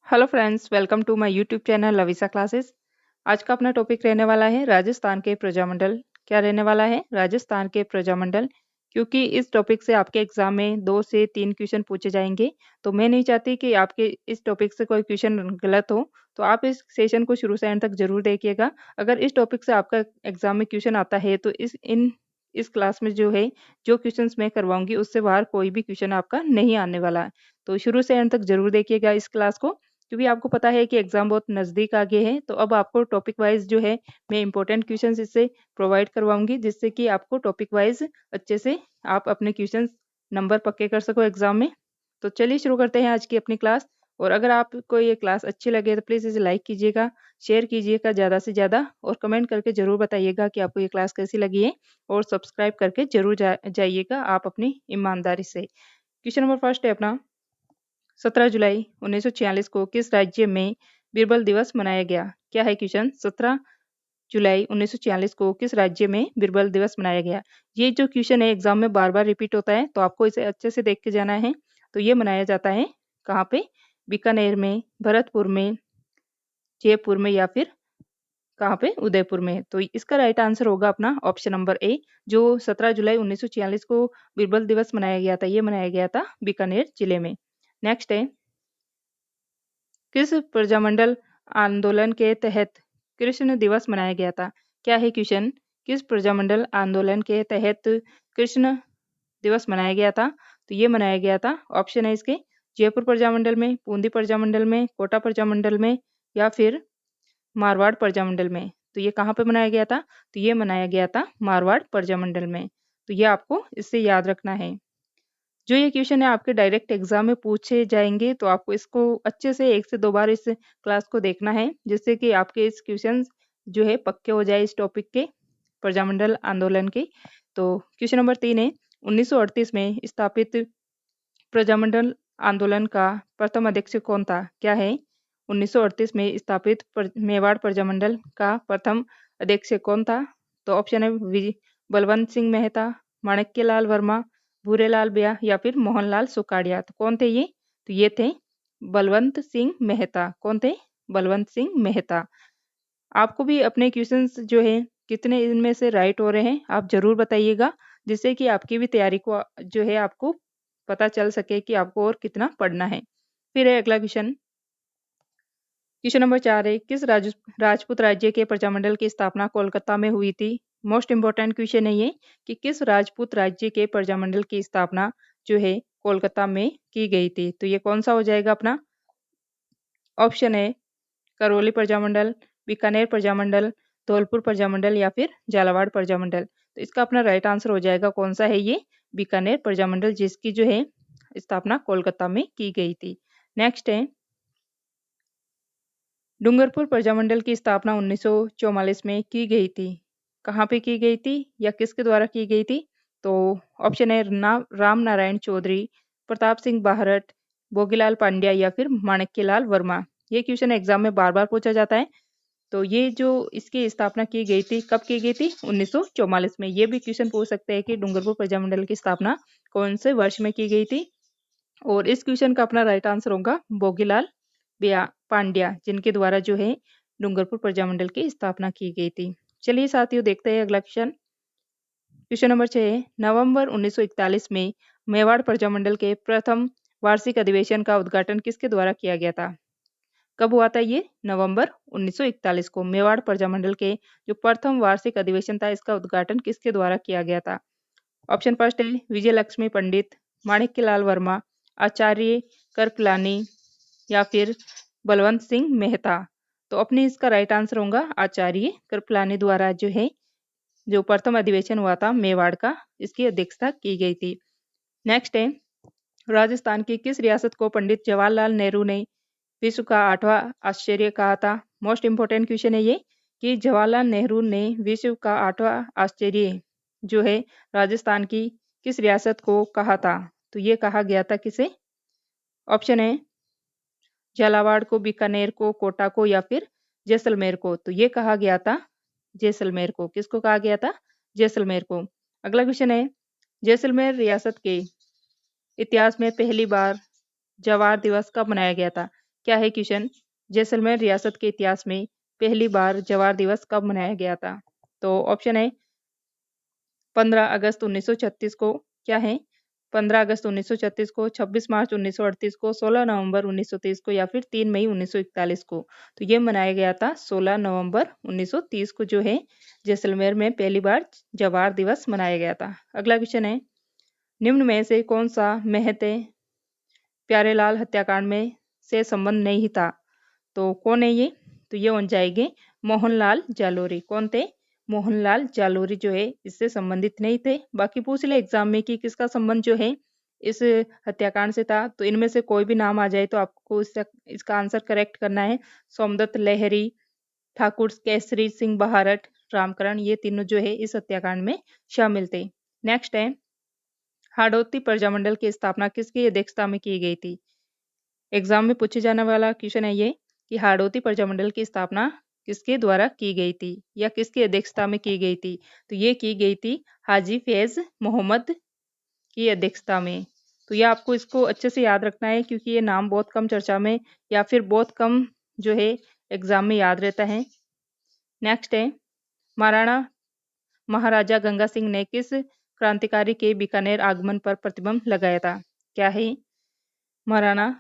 Hello friends, welcome to my YouTube channel Lavisa classes. आज का अपना टॉपिक रहने वाला है राजस्थान के प्रजामंडल। क्या रहने वाला है? राजस्थान के प्रजामंडल। क्योंकि इस टॉपिक से आपके एग्जाम में 2 से 3 क्वेश्चन पूछे जाएंगे, तो मैं नहीं चाहती कि आपके इस टॉपिक से कोई क्वेश्चन गलत हो। तो आप इस सेशन को शुरू से एंड तक जरूर देखिएगा। अगर इस टॉपिक से आपका एग्जाम में क्वेश्चन आता है तो इस क्लास में जो क्वेश्चंस मैं करवाऊंगी उससे बाहर कोई भी क्वेश्चन आपका नहीं आने वाला है। तो शुरू से एंड तक जरूर देखिएगा इस क्लास को, क्योंकि आपको पता है कि एग्जाम बहुत नज़दीक आ गए हैं। तो अब आपको टॉपिक वाइज मैं इंपॉर्टेंट क्वेश्चंस इससे प्रोवाइड करवाऊंगी, जिससे कि आपको टॉपिक वाइज अच्छे से आप अपने क्वेश्चंस नंबर पक्के कर सको एग्जाम में। तो चलिए शुरू करते हैं आज की अपनी क्लास। और अगर आपको ये क्लास अच्छी लगे तो प्लीज़ इसे लाइक कीजिएगा, शेयर कीजिएगा ज़्यादा से ज़्यादा, और कमेंट करके ज़रूर बताइएगा कि आपको ये क्लास कैसी लगी है। और सब्सक्राइब करके जरूर जाइएगा आप अपनी ईमानदारी से। क्वेश्चन नंबर फर्स्ट है अपना, 17 जुलाई 1946 को किस राज्य में बीरबल दिवस मनाया गया? क्या है क्वेश्चन? 17 जुलाई 1946 को किस राज्य में बीरबल दिवस मनाया गया? ये जो क्वेश्चन है एग्जाम में बार बार रिपीट होता है, तो आपको इसे अच्छे से देख के जाना है। तो ये मनाया जाता है कहाँ पे? बीकानेर में, भरतपुर में, जयपुर में, या फिर कहाँ पे? उदयपुर में। तो इसका राइट आंसर होगा अपना ऑप्शन नंबर ए। जो 17 जुलाई 1946 को बीरबल दिवस मनाया गया था, ये मनाया गया था बीकानेर जिले में। नेक्स्ट है, किस प्रजामंडल आंदोलन के तहत कृष्ण दिवस मनाया गया था? क्या है क्वेश्चन? किस प्रजामंडल आंदोलन के तहत कृष्ण दिवस मनाया गया था? तो ये मनाया गया था, ऑप्शन है इसके, जयपुर प्रजामंडल में, बूंदी प्रजामंडल में, कोटा प्रजामंडल में, या फिर मारवाड़ प्रजामंडल में। तो ये कहाँ पे मनाया गया था? तो ये मनाया गया था मारवाड़ प्रजामंडल में। तो ये आपको इससे याद रखना है। जो ये क्वेश्चन है आपके डायरेक्ट एग्जाम में पूछे जाएंगे, तो आपको इसको अच्छे से 1 से 2 बार इस क्लास को देखना है, जिससे कि आपके इस क्वेश्चन पक्के हो जाए इस टॉपिक के, प्रजामंडल आंदोलन के। तो क्वेश्चन नंबर 3 है, 1938 में स्थापित प्रजामंडल आंदोलन का प्रथम अध्यक्ष कौन था? क्या है? 1938 में स्थापित मेवाड़ प्रजामंडल का प्रथम अध्यक्ष कौन था? तो ऑप्शन है बलवंत सिंह मेहता, माणक्यलाल वर्मा, भूरेलाल ब्याह, या फिर मोहनलाल सुखाड़िया। तो कौन थे ये? तो ये थे बलवंत सिंह मेहता। कौन थे? बलवंत सिंह मेहता। आपको भी अपने क्वेश्चंस कितने इनमें से राइट हो रहे हैं आप जरूर बताइएगा, जिससे कि आपकी भी तैयारी को आपको पता चल सके कि आपको और कितना पढ़ना है। फिर है अगला क्वेश्चन। क्वेश्चन नंबर 4 है, किस राजपूत राज्य के प्रजामंडल की स्थापना कोलकाता में हुई थी? मोस्ट इंपोर्टेंट क्वेश्चन है ये, कि किस राजपूत राज्य के प्रजामंडल की स्थापना कोलकाता में की गई थी? तो ये कौन सा हो जाएगा अपना? ऑप्शन है करौली प्रजामंडल, बीकानेर प्रजामंडल, धौलपुर प्रजामंडल, या फिर झालावाड़ प्रजामंडल। तो इसका अपना राइट आंसर हो जाएगा कौन सा है? ये बीकानेर प्रजामंडल, जिसकी स्थापना कोलकाता में की गई थी। नेक्स्ट है, डूंगरपुर प्रजामंडल की स्थापना 1944 में की गई थी। कहाँ पे की गई थी या किसके द्वारा की गई थी? तो ऑप्शन है राम नारायण चौधरी, प्रताप सिंह बाहरट, भोगीलाल पांड्या, या फिर माणक्यलाल वर्मा। ये क्वेश्चन एग्जाम में बार बार पूछा जाता है। तो ये जो इसकी स्थापना की गई थी, कब की गई थी? 1944 में। ये भी क्वेश्चन पूछ सकते हैं कि डूंगरपुर प्रजामंडल की स्थापना कौन से वर्ष में की गई थी। और इस क्वेश्चन का अपना राइट आंसर होगा भोगीलाल पांड्या, जिनके द्वारा डूंगरपुर प्रजामंडल की स्थापना की गई थी। चलिए साथियों, देखते हैं अगला क्वेश्चन। क्वेश्चन नंबर 6 है, नवंबर 1941 में मेवाड़ प्रजामंडल के प्रथम वार्षिक अधिवेशन का उद्घाटन किसके द्वारा किया गया था? कब हुआ था ये? नवंबर 1941 को मेवाड़ प्रजामंडल के जो प्रथम वार्षिक अधिवेशन था, इसका उद्घाटन किसके द्वारा किया गया था? ऑप्शन फर्स्ट है विजय लक्ष्मी पंडित, माणिक्यलाल वर्मा, आचार्य कृपलानी, या फिर बलवंत सिंह मेहता। तो अपने इसका राइट आंसर होगा आचार्य कृपलानी द्वारा जो प्रथम अधिवेशन हुआ था मेवाड़ का, इसकी अध्यक्षता की गई थी। नेक्स्ट है, राजस्थान की किस रियासत को पंडित जवाहरलाल नेहरू ने विश्व का 8वां आश्चर्य कहा था? मोस्ट इंपोर्टेंट क्वेश्चन है ये, कि जवाहरलाल नेहरू ने विश्व का 8वां आश्चर्य राजस्थान की किस रियासत को कहा था? तो ये कहा गया था किसे? ऑप्शन है झालावाड़ को, बीकानेर को, कोटा को, या फिर जैसलमेर को। तो ये कहा गया था जैसलमेर को। किसको कहा गया था? जैसलमेर को। अगला क्वेश्चन है, जैसलमेर रियासत के इतिहास में पहली बार जवार दिवस कब मनाया गया था? क्या है क्वेश्चन, जैसलमेर रियासत के इतिहास में पहली बार जवार दिवस कब मनाया गया था? तो ऑप्शन है 15 अगस्त 1936 को, क्या है 15 अगस्त 1936 को, 26 मार्च 1938 को, 16 नवंबर 1930 को या फिर 3 मई 1941 को। तो ये मनाया गया था 16 नवंबर 1930 को जो है जैसलमेर में पहली बार जवार दिवस मनाया गया था। अगला क्वेश्चन है, निम्न में से कौन सा महते प्यारेलाल हत्याकांड में से संबंध नहीं था? तो कौन है ये? तो ये बन जाएंगे मोहनलाल जालोरी। कौन थे? मोहनलाल जालोरी जो है इससे संबंधित नहीं थे। बाकी पूछ ले एग्जाम में कि किसका संबंध जो है इस हत्याकांड से था, तो इनमें से कोई भी नाम आ जाए तो आपको इसका आंसर करेक्ट करना है। सोमदत्त लहरी, ठाकुर केसरी सिंह बहारट, रामकरण, ये तीनों जो है इस हत्याकांड में शामिल थे। नेक्स्ट है, हाड़ौती प्रजामंडल की स्थापना किसकी अध्यक्षता में की गई थी? एग्जाम में पूछे जाने वाला क्वेश्चन है ये कि हाड़ौती प्रजामंडल की स्थापना किसके द्वारा की गई थी या किसकी अध्यक्षता में की गई थी? तो ये की गई थी हाजी फैज मोहम्मद की अध्यक्षता में। तो ये आपको इसको अच्छे से याद रखना है क्योंकि ये नाम बहुत कम चर्चा में या फिर बहुत कम जो है एग्जाम में याद रहता है। नेक्स्ट है, महाराणा महाराजा गंगा सिंह ने किस क्रांतिकारी के बीकानेर आगमन पर प्रतिबंध लगाया था? क्या है? महाराणा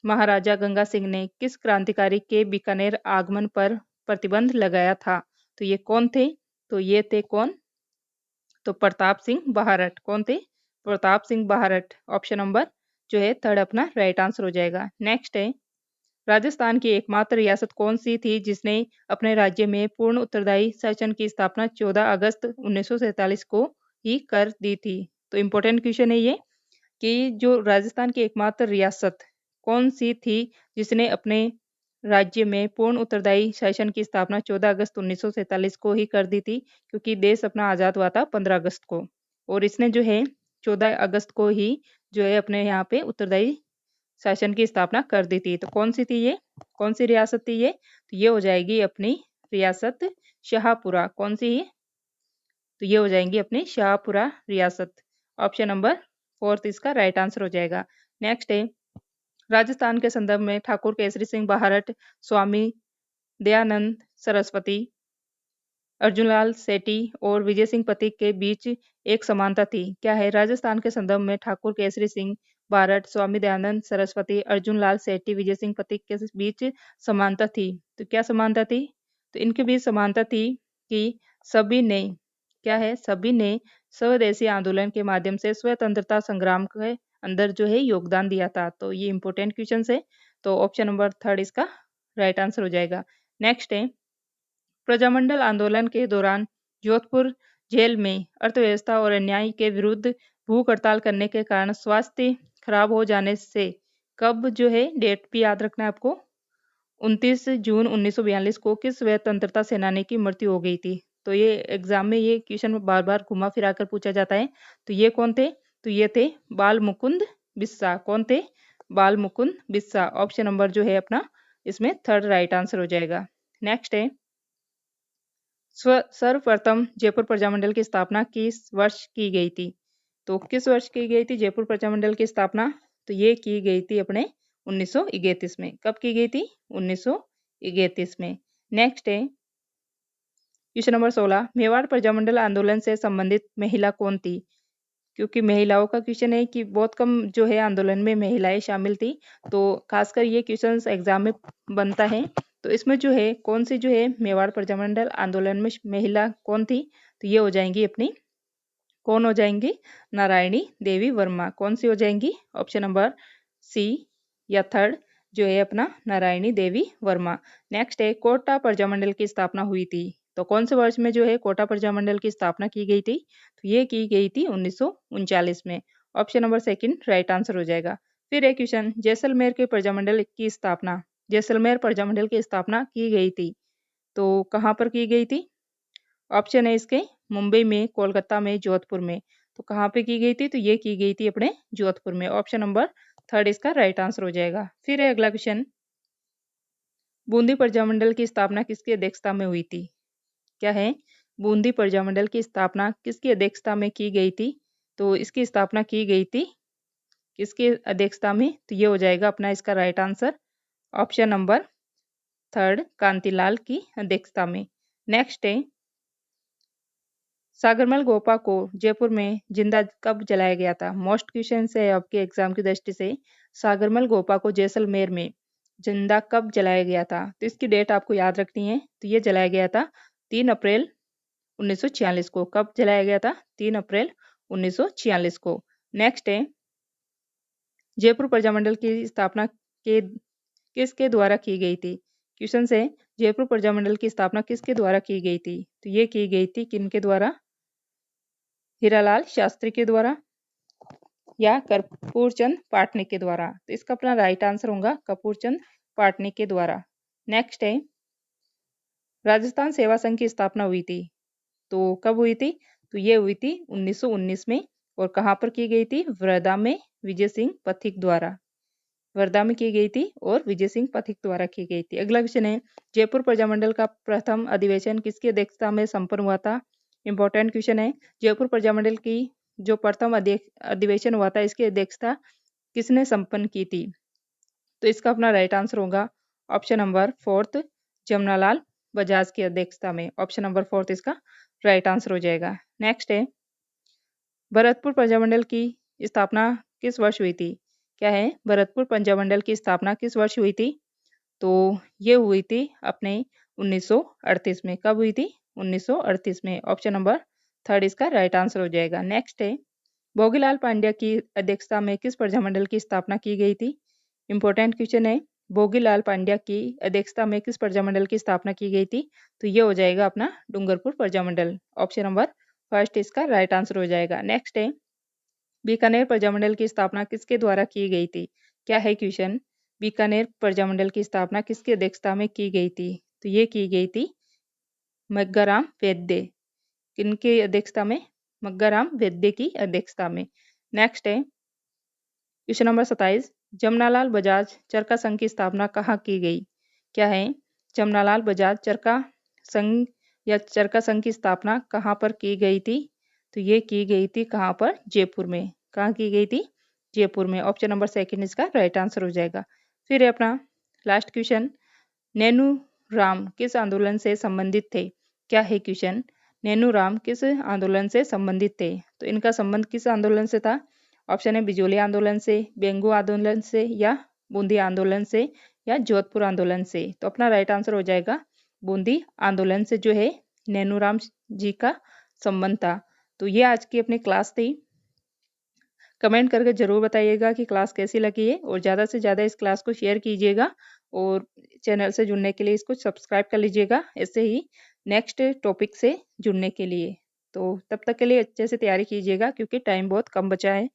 महाराजा गंगा सिंह ने किस क्रांतिकारी के बीकानेर आगमन पर प्रतिबंध लगाया था? तो ये कौन थे? तो ये थे कौन? तो प्रताप सिंह बहारट। कौन थे? प्रताप सिंह बहारट। ऑप्शन नंबर जो है थर्ड अपना राइट आंसर हो जाएगा। नेक्स्ट है, राजस्थान की एकमात्र रियासत कौन सी थी जिसने अपने राज्य में पूर्ण उत्तरदायी शासन की स्थापना 14 अगस्त 1947 को ही कर दी थी? तो इम्पोर्टेंट क्वेश्चन है ये कि जो राजस्थान की एकमात्र रियासत कौन सी थी जिसने अपने राज्य में पूर्ण उत्तरदायी शासन की स्थापना 14 अगस्त 1947 को ही कर दी थी, क्योंकि देश अपना आज़ाद हुआ था 15 अगस्त को और इसने जो है 14 अगस्त को ही जो है अपने यहाँ पे उत्तरदायी शासन की स्थापना कर दी थी। तो कौन सी थी ये? कौन सी रियासत थी ये? तो ये हो जाएगी अपनी रियासत शाहपुरा। कौन सी है? तो ये हो जाएंगी अपनी शाहपुरा रियासत। ऑप्शन नंबर फोर्थ इसका राइट आंसर हो जाएगा। नेक्स्ट है, राजस्थान के संदर्भ में ठाकुर केसरी सिंह बहारट, स्वामी दयानंद सरस्वती, अर्जुनलाल सेठी और विजय सिंह पथिक के बीच एक समानता थी। क्या है? राजस्थान के संदर्भ में ठाकुर केसरी सिंह बारट, स्वामी दयानंद सरस्वती, अर्जुनलाल सेठी, विजय सिंह पथिक के बीच समानता थी। तो क्या समानता थी? तो इनके बीच समानता थी कि सभी ने, क्या है, सभी ने स्वदेशी आंदोलन के माध्यम से स्वतंत्रता संग्राम के अंदर जो है योगदान दिया था। तो ये इंपॉर्टेंट क्वेश्चन है। तो ऑप्शन नंबर थर्ड इसका राइट आंसर हो जाएगा। नेक्स्ट है, प्रजामंडल आंदोलन के दौरान जोधपुर जेल में अर्थव्यवस्था और अन्याय के विरुद्ध भूख हड़ताल करने के कारण स्वास्थ्य खराब हो जाने से कब जो है डेट भी याद रखना है आपको, 29 जून 1942 को किस स्वतंत्रता सेनानी की मृत्यु हो गई थी? तो ये एग्जाम में ये क्वेश्चन बार बार घुमा फिरा कर पूछा जाता है। तो ये कौन थे? तो ये थे बाल मुकुंद बिस्सा। कौन थे? बाल मुकुंद बिस्सा। ऑप्शन नंबर जो है अपना इसमें थर्ड राइट आंसर हो जाएगा। नेक्स्ट है, सर्वप्रथम जयपुर प्रजामंडल की स्थापना किस वर्ष की गई थी? तो किस वर्ष की गई थी जयपुर प्रजामंडल की स्थापना? तो ये की गई थी अपने 1931 में। कब की गई थी? 1931 में। नेक्स्ट है, क्वेश्चन नंबर 16, मेवाड़ प्रजामंडल आंदोलन से संबंधित महिला कौन थी? क्योंकि महिलाओं का क्वेश्चन है कि बहुत कम जो है आंदोलन में महिलाएं शामिल थी, तो खासकर ये क्वेश्चन एग्जाम में बनता है। तो इसमें जो है कौन सी जो है मेवाड़ प्रजामंडल आंदोलन में महिला कौन थी? तो ये हो जाएंगी अपनी, कौन हो जाएंगी? नारायणी देवी वर्मा। कौन सी हो जाएंगी? ऑप्शन नंबर सी या थर्ड जो है अपना नारायणी देवी वर्मा। नेक्स्ट है, कोटा प्रजामंडल की स्थापना हुई थी। तो कौन से वर्ष में जो है कोटा प्रजामंडल की स्थापना की गई थी? तो ये की गई थी 1939 में। Option number second right answer हो जाएगा। फिर एक क्वेश्चन, जैसलमेर के प्रजामंडल की स्थापना, जैसलमेर प्रजामंडल की स्थापना की गई थी तो कहाँ पर की गई थी? ऑप्शन है इसके मुंबई में, कोलकाता में, जोधपुर में। तो कहाँ पे की गई थी? तो ये की गई थी अपने जोधपुर में। ऑप्शन नंबर थर्ड इसका राइट आंसर हो जाएगा। फिर है अगला क्वेश्चन, बूंदी प्रजामंडल की स्थापना किसकी अध्यक्षता में हुई थी? क्या है? बूंदी प्रजामंडल की स्थापना किसकी अध्यक्षता में की गई थी? तो इसकी स्थापना की गई थी किसकी अध्यक्षता में? तो ये हो जाएगा अपना इसका right answer. Option number third Kantilal की अध्यक्षता में। नेक्स्ट है, सागरमल गोपा को जयपुर में जिंदा कब जलाया गया था? मोस्ट क्वेश्चन है आपके एग्जाम की दृष्टि से। सागरमल गोपा को जैसलमेर में जिंदा कब जलाया गया था? तो इसकी डेट आपको याद रखनी है। तो ये जलाया गया था 3 अप्रैल 1946 को। कब जलाया गया था? 3 अप्रैल 1946 को। नेक्स्ट है, जयपुर प्रजामंडल की स्थापना के किसके द्वारा की गई थी? क्वेश्चन है, जयपुर प्रजामंडल की स्थापना किसके द्वारा की गई थी? तो ये की गई थी किनके द्वारा? हीरालाल शास्त्री के द्वारा या कर्पूरचंद पाटनी के द्वारा। तो इसका अपना राइट आंसर होगा कर्पूरचंद पाटनी के द्वारा। नेक्स्ट है, राजस्थान सेवा संघ की स्थापना हुई थी, तो कब हुई थी? तो ये हुई थी 1919 में। और कहाँ पर की गई थी? वर्धा में विजय सिंह पथिक द्वारा। वर्धा में की गई थी और विजय सिंह पथिक द्वारा की गई थी। अगला क्वेश्चन है, जयपुर प्रजामंडल का प्रथम अधिवेशन किसकी अध्यक्षता में संपन्न हुआ था? इंपॉर्टेंट क्वेश्चन है। जयपुर प्रजामंडल की जो प्रथम अधिवेशन हुआ था, इसकी अध्यक्षता किसने संपन्न की थी? तो इसका अपना राइट आंसर होगा option number fourth Jamnalal Bajaj की अध्यक्षता में। ऑप्शन नंबर फोर्थ इसका राइट आंसर हो जाएगा। नेक्स्ट है, भरतपुर प्रजामंडल की स्थापना किस वर्ष हुई थी? क्या है? भरतपुर प्रजामंडल की स्थापना किस वर्ष हुई थी? तो ये हुई थी अपने 1938 में। कब हुई थी? 1938 में। ऑप्शन नंबर थर्ड इसका राइट आंसर हो जाएगा। नेक्स्ट है, भोगीलाल पांड्या की अध्यक्षता में किस प्रजामंडल की स्थापना की गई थी? इंपॉर्टेंट क्वेश्चन है, भोगीलाल पांड्या की अध्यक्षता में किस प्रजामंडल की स्थापना की गई थी? तो ये हो जाएगा अपना Dungarpur Prajamandal. Option number first इसका राइट आंसर हो जाएगा। नेक्स्ट है, बीकानेर प्रजामंडल की स्थापना किसके द्वारा की गई थी? क्या है क्वेश्चन? बीकानेर प्रजामंडल की स्थापना किसकी अध्यक्षता में की गई थी? तो ये की गई थी मग्गाराम वैद्य। किनकी अध्यक्षता में? मग्गाराम वैद्य की अध्यक्षता में। नेक्स्ट है, क्वेश्चन नंबर 27, जमनालाल बजाज चरखा संघ की स्थापना कहाँ की गई? क्या है? जमनालाल बजाज चरखा संघ या चरखा संघ की स्थापना कहाँ पर की गई थी? तो ये की गई थी कहाँ पर? जयपुर में। कहाँ की गई थी? जयपुर में। ऑप्शन नंबर सेकंड इसका राइट आंसर हो जाएगा। फिर है अपना लास्ट क्वेश्चन, नैनू राम किस आंदोलन से संबंधित थे? क्या है क्वेश्चन? नैनू राम किस आंदोलन से संबंधित थे? तो इनका संबंध किस आंदोलन से था? ऑप्शन है बिजोली आंदोलन से, बेंगू आंदोलन से, या बूंदी आंदोलन से, या जोधपुर आंदोलन से। तो अपना राइट आंसर हो जाएगा बूंदी आंदोलन से जो है नैनूराम जी का संबंध था। तो ये आज की अपनी क्लास थी। कमेंट करके ज़रूर बताइएगा कि क्लास कैसी लगी है, और ज़्यादा से ज़्यादा इस क्लास को शेयर कीजिएगा, और चैनल से जुड़ने के लिए इसको सब्सक्राइब कर लीजिएगा, ऐसे ही नेक्स्ट टॉपिक से जुड़ने के लिए। तो तब तक के लिए अच्छे से तैयारी कीजिएगा, क्योंकि टाइम बहुत कम बचा है।